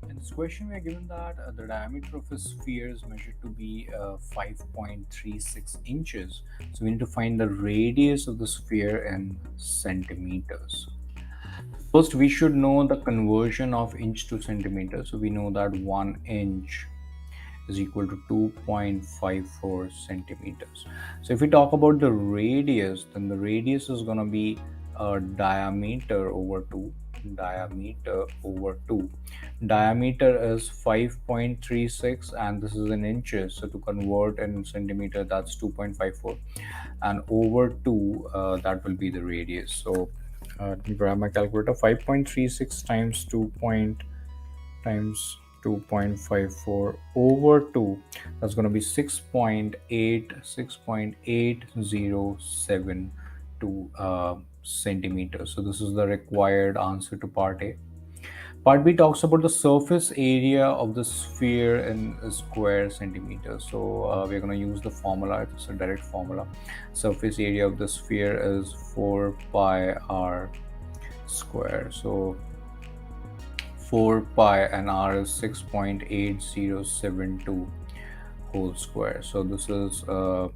In this question, we are given that the diameter of a sphere is measured to be 5.36 inches. So we need to find the radius of the sphere in centimeters. First, we should know the conversion of inch to centimeter. So we know that 1 inch is equal to 2.54 centimeters. So if we talk about the radius, then the radius is going to be diameter over 2. Diameter over 2. Diameter is 5.36 and this is in inches. So to convert in centimeter, that's 2.54. And over 2, that will be the radius. So let me grab my calculator. 5.36 times 2 times 2.54 over 2, that's going to be 6.8072 centimeters. So this is the required answer to part A. Part B talks about the surface area of the sphere in square centimeters. So we're going to use the formula. It's a direct formula. Surface area of the sphere is 4 pi r square. So 4 pi and r is 6.8072 whole square. So this is the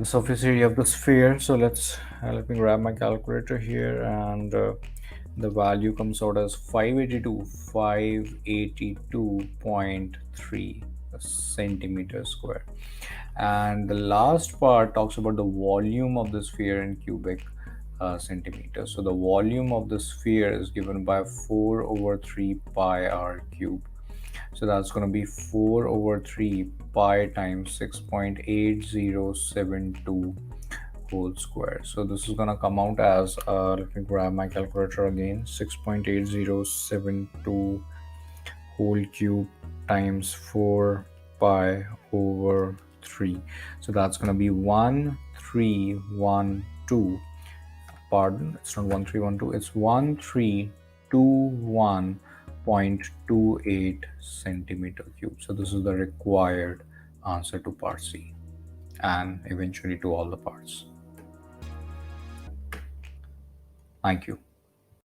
surface area of the sphere. So let me grab my calculator here, and the value comes out as 582.3 centimeters square. And the last part talks about the volume of the sphere in cubic centimeters. So the volume of the sphere is given by 4 over 3 pi r cube. So that's going to be 4 over 3 pi times 6.8072 whole square. So this is going to come out as, let me grab my calculator again, 6.8072 whole cube times 4 pi over 3. So that's going to be 1312. Pardon, it's not 1312, it's 1321.28 centimeter cube. So this is the required answer to part C and eventually to all the parts. Thank you.